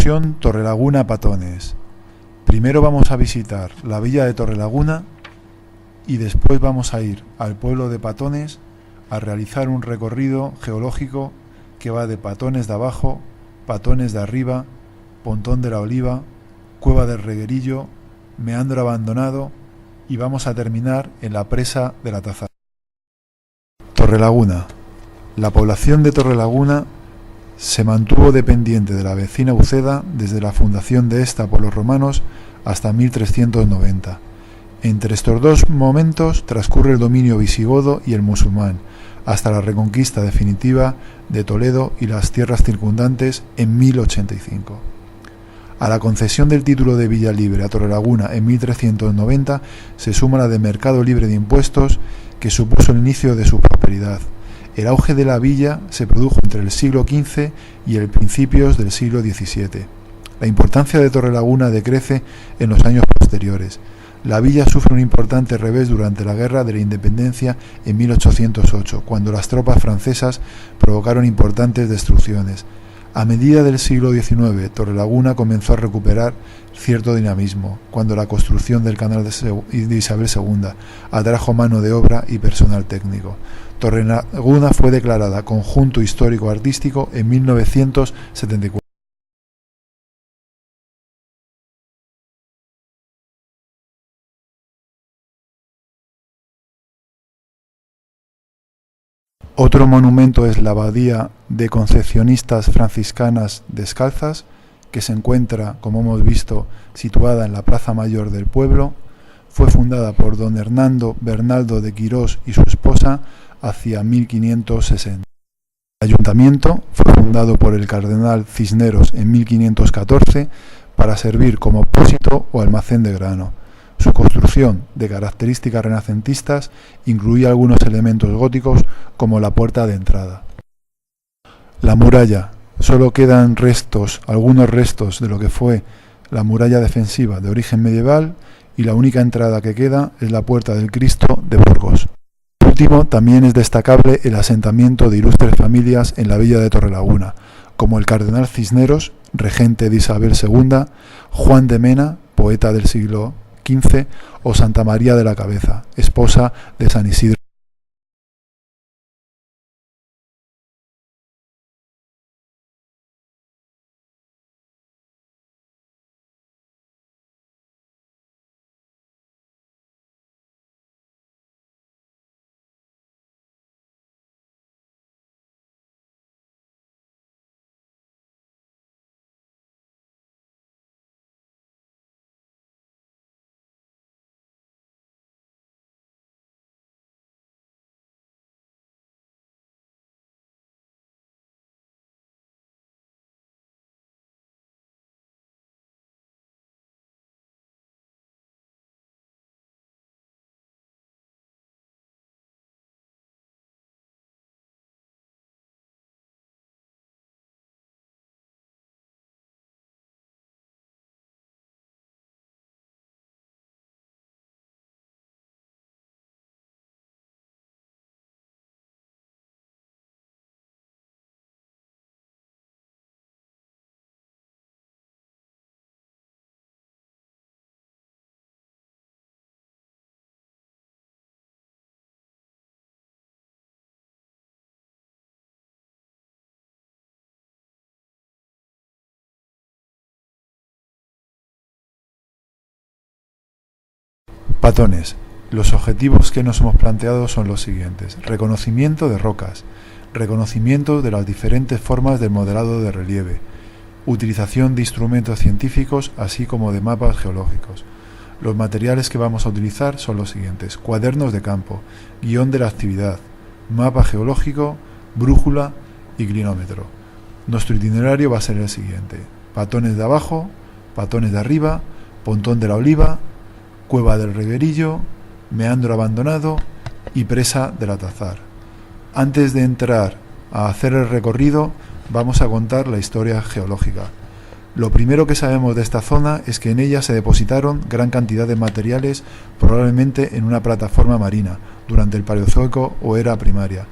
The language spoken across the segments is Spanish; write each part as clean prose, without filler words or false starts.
Excursión Torrelaguna Patones. Primero vamos a visitar la villa de Torrelaguna y después vamos a ir al pueblo de Patones a realizar un recorrido geológico que va de Patones de abajo, Patones de arriba, Pontón de la Oliva, Cueva del Reguerillo, Meandro Abandonado y vamos a terminar en la presa de la Tazar. Torrelaguna. La población de Torrelaguna se mantuvo dependiente de la vecina Uceda desde la fundación de esta por los romanos hasta 1390. Entre estos dos momentos transcurre el dominio visigodo y el musulmán, hasta la reconquista definitiva de Toledo y las tierras circundantes en 1085. A la concesión del título de Villa Libre a Torrelaguna en 1390 se suma la de mercado libre de impuestos, que supuso el inicio de su prosperidad. El auge de la villa se produjo entre el siglo XV y el principios del siglo XVII. La importancia de Torrelaguna decrece en los años posteriores. La villa sufre un importante revés durante la Guerra de la Independencia en 1808, cuando las tropas francesas provocaron importantes destrucciones. A medida del siglo XIX, Torrelaguna comenzó a recuperar cierto dinamismo, cuando la construcción del canal de Isabel II atrajo mano de obra y personal técnico. Torrelaguna fue declarada Conjunto Histórico-Artístico en 1974. Otro monumento es la Abadía de Concepcionistas Franciscanas Descalzas, que se encuentra, como hemos visto, situada en la Plaza Mayor del pueblo. Fue fundada por don Hernando Bernaldo de Quirós y su esposa hacia 1560. El ayuntamiento fue fundado por el cardenal Cisneros en 1514 para servir como pósito o almacén de grano. Su construcción, de características renacentistas, incluía algunos elementos góticos como la puerta de entrada. La muralla. Solo quedan algunos restos de lo que fue la muralla defensiva de origen medieval, y la única entrada que queda es la Puerta del Cristo de Burgos. Por último, también es destacable el asentamiento de ilustres familias en la villa de Torrelaguna, como el cardenal Cisneros, regente de Isabel II, Juan de Mena, poeta del siglo XV, o Santa María de la Cabeza, esposa de San Isidro. Patones. Los objetivos que nos hemos planteado son los siguientes: reconocimiento de rocas, reconocimiento de las diferentes formas del modelado de relieve, utilización de instrumentos científicos así como de mapas geológicos. Los materiales que vamos a utilizar son los siguientes: cuadernos de campo, guión de la actividad, mapa geológico, brújula y clinómetro. Nuestro itinerario va a ser el siguiente: Patones de abajo, Patones de arriba, Pontón de la Oliva, Cueva del Reguerillo, Meandro Abandonado y Presa de la Tazar. Antes de entrar a hacer el recorrido, vamos a contar la historia geológica. Lo primero que sabemos de esta zona es que en ella se depositaron gran cantidad de materiales, probablemente en una plataforma marina, durante el Paleozoico o era primaria.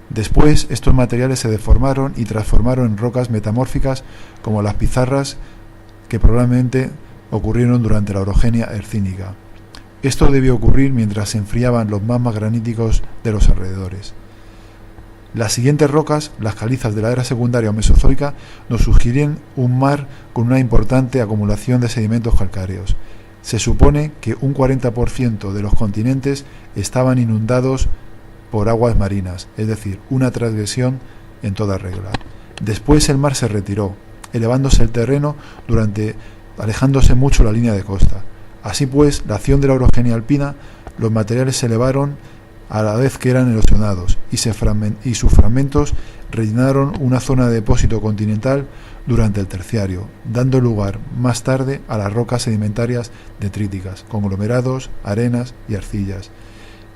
Después, estos materiales se deformaron y transformaron en rocas metamórficas como las pizarras, que probablemente ocurrieron durante la orogenia hercínica. Esto debió ocurrir mientras se enfriaban los magmas graníticos de los alrededores. Las siguientes rocas, las calizas de la era secundaria o mesozoica, nos sugieren un mar con una importante acumulación de sedimentos calcáreos. Se supone que un 40% de los continentes estaban inundados por aguas marinas, es decir, una transgresión en toda regla. Después el mar se retiró, elevándose el terreno alejándose mucho la línea de costa. Así pues, la acción de la orogenia alpina, los materiales se elevaron a la vez que eran erosionados y sus fragmentos rellenaron una zona de depósito continental durante el terciario, dando lugar más tarde a las rocas sedimentarias detríticas, conglomerados, arenas y arcillas.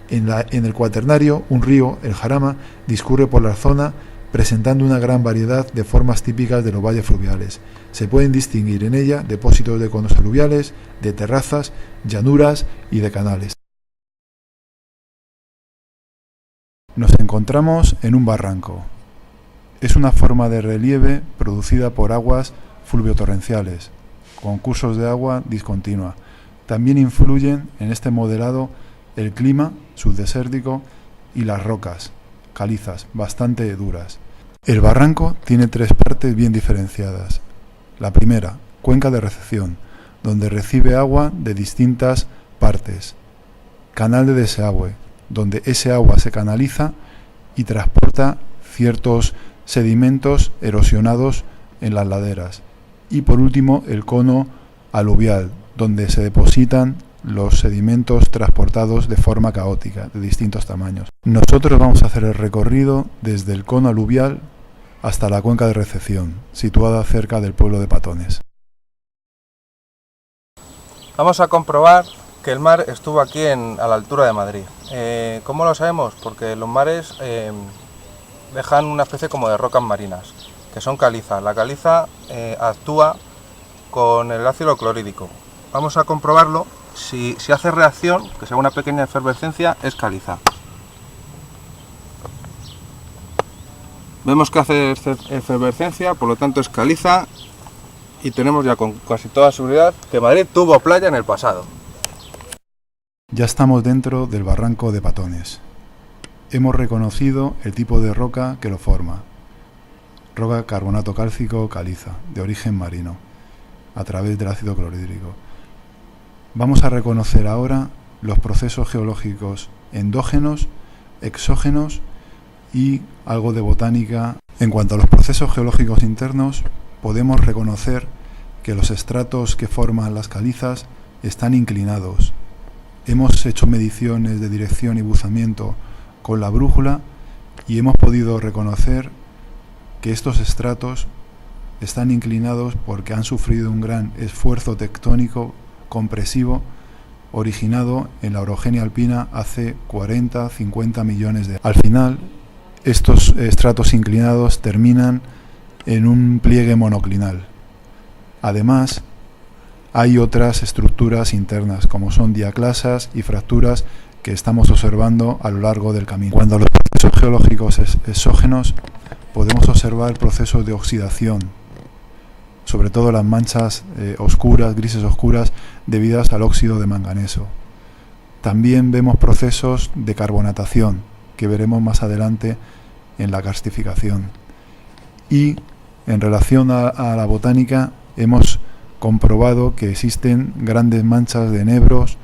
En el cuaternario, un río, el Jarama, discurre por la zona presentando una gran variedad de formas típicas de los valles fluviales. Se pueden distinguir en ella depósitos de conos aluviales, de terrazas, llanuras y de canales. Nos encontramos en un barranco. Es una forma de relieve producida por aguas fluviotorrenciales, con cursos de agua discontinua. También influyen en este modelado el clima subdesértico y las rocas, calizas, bastante duras. El barranco tiene tres partes bien diferenciadas. La primera, cuenca de recepción, donde recibe agua de distintas partes. Canal de desagüe, donde ese agua se canaliza y transporta ciertos sedimentos erosionados en las laderas. Y por último, el cono aluvial, donde se depositan los sedimentos transportados de forma caótica, de distintos tamaños. Nosotros vamos a hacer el recorrido desde el cono aluvial hasta la cuenca de recepción, situada cerca del pueblo de Patones. Vamos a comprobar que el mar estuvo aquí a la altura de Madrid. ¿Cómo lo sabemos? Porque los mares dejan una especie como de rocas marinas, que son calizas. La caliza actúa con el ácido clorhídrico. Vamos a comprobarlo. Si hace reacción, que sea una pequeña efervescencia, es caliza. Vemos que hace efervescencia, por lo tanto es caliza, y tenemos ya con casi toda seguridad que Madrid tuvo playa en el pasado. Ya estamos dentro del barranco de Patones. Hemos reconocido el tipo de roca que lo forma. Roca carbonato cálcico caliza, de origen marino, a través del ácido clorhídrico. Vamos a reconocer ahora los procesos geológicos endógenos, exógenos y algo de botánica. En cuanto a los procesos geológicos internos, podemos reconocer que los estratos que forman las calizas están inclinados. Hemos hecho mediciones de dirección y buzamiento con la brújula y hemos podido reconocer que estos estratos están inclinados porque han sufrido un gran esfuerzo tectónico compresivo originado en la orogenia alpina hace 40-50 millones de años. Al final, estos estratos inclinados terminan en un pliegue monoclinal. Además, hay otras estructuras internas, como son diaclasas y fracturas, que estamos observando a lo largo del camino. Cuando los procesos geológicos exógenos, podemos observar procesos de oxidación, sobre todo las manchas oscuras, grises oscuras, debidas al óxido de manganeso. También vemos procesos de carbonatación, que veremos más adelante en la karstificación. Y en relación a la botánica, hemos comprobado que existen grandes manchas de enebros,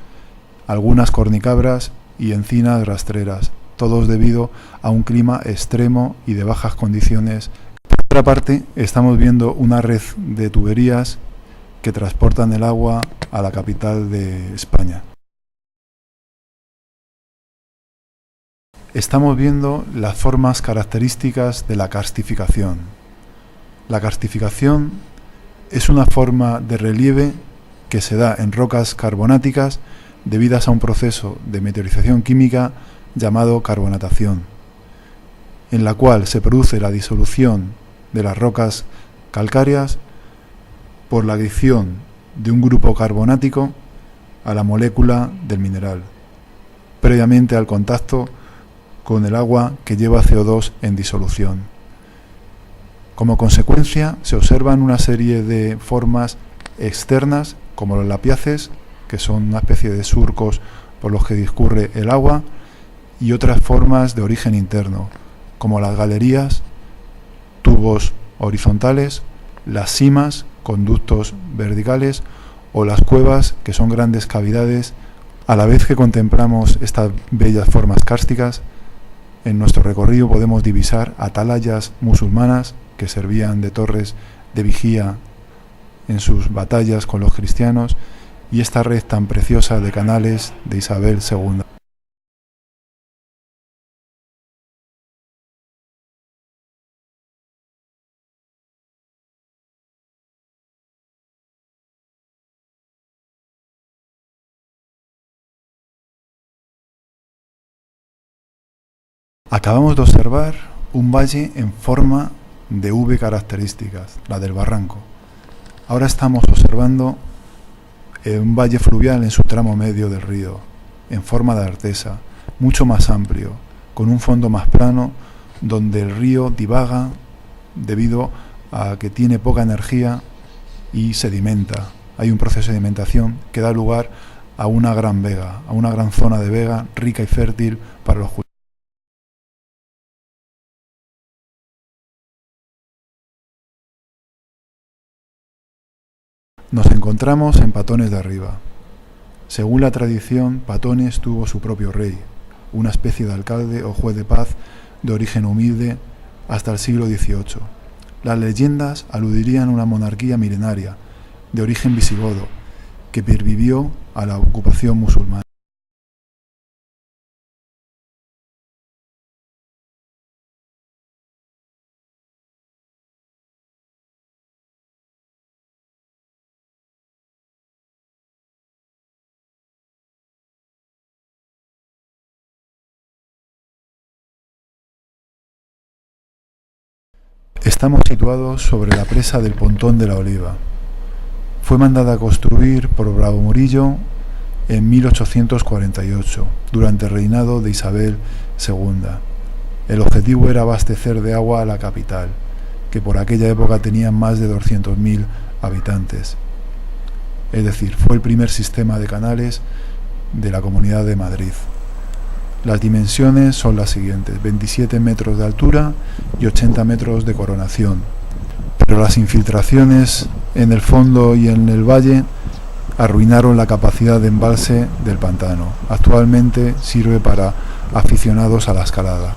algunas cornicabras y encinas rastreras, todos debido a un clima extremo y de bajas condiciones. Por otra parte, estamos viendo una red de tuberías que transportan el agua a la capital de España. Estamos viendo las formas características de la karstificación. La karstificación es una forma de relieve que se da en rocas carbonáticas debidas a un proceso de meteorización química llamado carbonatación, en la cual se produce la disolución de las rocas calcáreas por la adición de un grupo carbonático a la molécula del mineral, previamente al contacto con el agua que lleva CO2 en disolución. Como consecuencia, se observan una serie de formas externas, como los lapiaces, que son una especie de surcos por los que discurre el agua, y otras formas de origen interno, como las galerías, tubos horizontales, las simas, conductos verticales, o las cuevas, que son grandes cavidades. A la vez que contemplamos estas bellas formas kársticas, en nuestro recorrido podemos divisar atalayas musulmanas que servían de torres de vigía en sus batallas con los cristianos, y esta red tan preciosa de canales de Isabel II. Acabamos de observar un valle en forma de V características, la del barranco. Ahora estamos observando un valle fluvial en su tramo medio del río, en forma de artesa, mucho más amplio, con un fondo más plano, donde el río divaga debido a que tiene poca energía y sedimenta. Hay un proceso de sedimentación que da lugar a una gran vega, a una gran zona de vega rica y fértil para los cultivos. Nos encontramos en Patones de Arriba. Según la tradición, Patones tuvo su propio rey, una especie de alcalde o juez de paz de origen humilde hasta el siglo XVIII. Las leyendas aludirían a una monarquía milenaria, de origen visigodo, que pervivió a la ocupación musulmana. Estamos situados sobre la presa del Pontón de la Oliva. Fue mandada a construir por Bravo Murillo en 1848, durante el reinado de Isabel II. El objetivo era abastecer de agua a la capital, que por aquella época tenía más de 200.000 habitantes. Es decir, fue el primer sistema de canales de la Comunidad de Madrid. Las dimensiones son las siguientes: 27 metros de altura y 80 metros de coronación. Pero las infiltraciones en el fondo y en el valle arruinaron la capacidad de embalse del pantano. Actualmente sirve para aficionados a la escalada.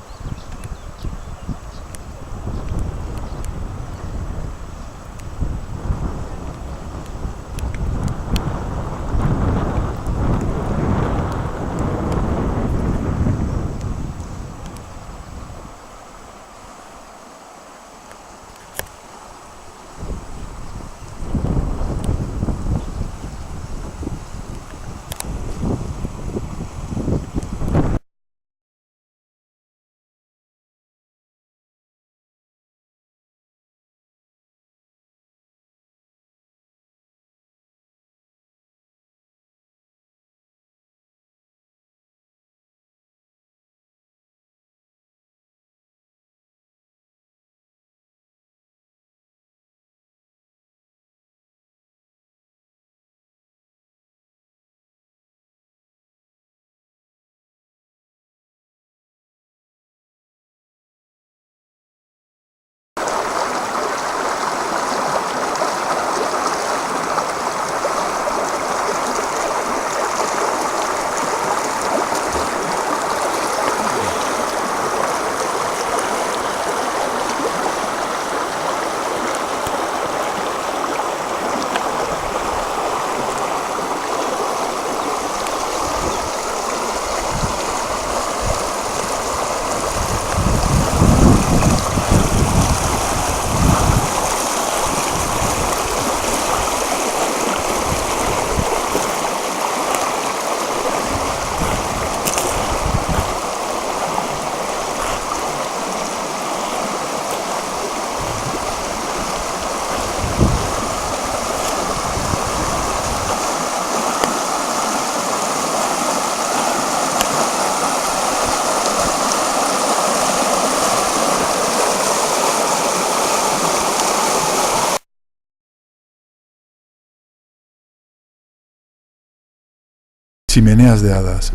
Chimeneas de hadas.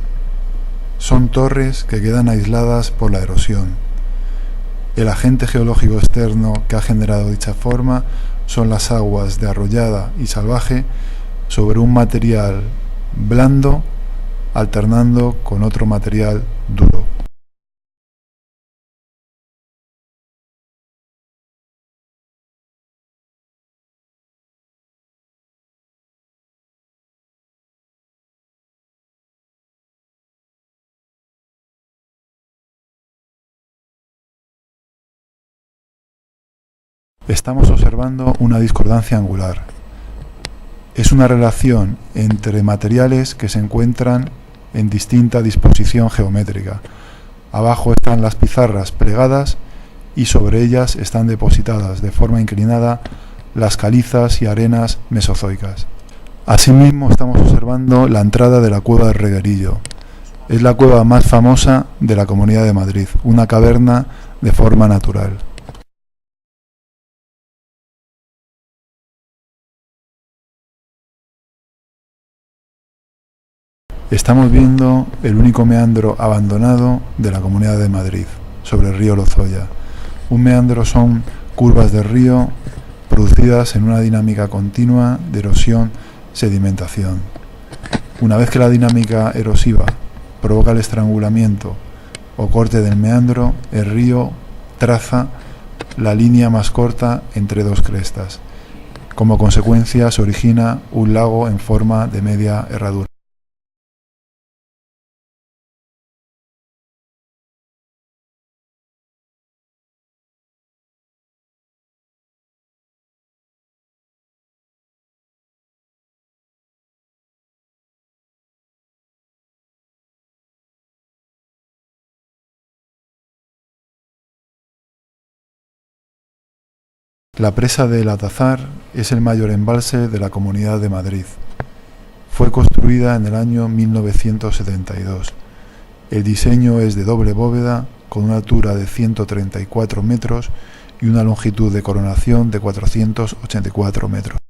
Son torres que quedan aisladas por la erosión. El agente geológico externo que ha generado dicha forma son las aguas de arrollada y salvaje sobre un material blando alternando con otro material duro. Estamos observando una discordancia angular. Es una relación entre materiales que se encuentran en distinta disposición geométrica. Abajo están las pizarras plegadas y sobre ellas están depositadas de forma inclinada las calizas y arenas mesozoicas. Asimismo, estamos observando la entrada de la cueva del Reguerillo. Es la cueva más famosa de la Comunidad de Madrid, una caverna de forma natural. Estamos viendo el único meandro abandonado de la Comunidad de Madrid, sobre el río Lozoya. Un meandro son curvas del río producidas en una dinámica continua de erosión-sedimentación. Una vez que la dinámica erosiva provoca el estrangulamiento o corte del meandro, el río traza la línea más corta entre dos crestas. Como consecuencia se origina un lago en forma de media herradura. La presa de El Atazar es el mayor embalse de la Comunidad de Madrid. Fue construida en el año 1972. El diseño es de doble bóveda con una altura de 134 metros y una longitud de coronación de 484 metros.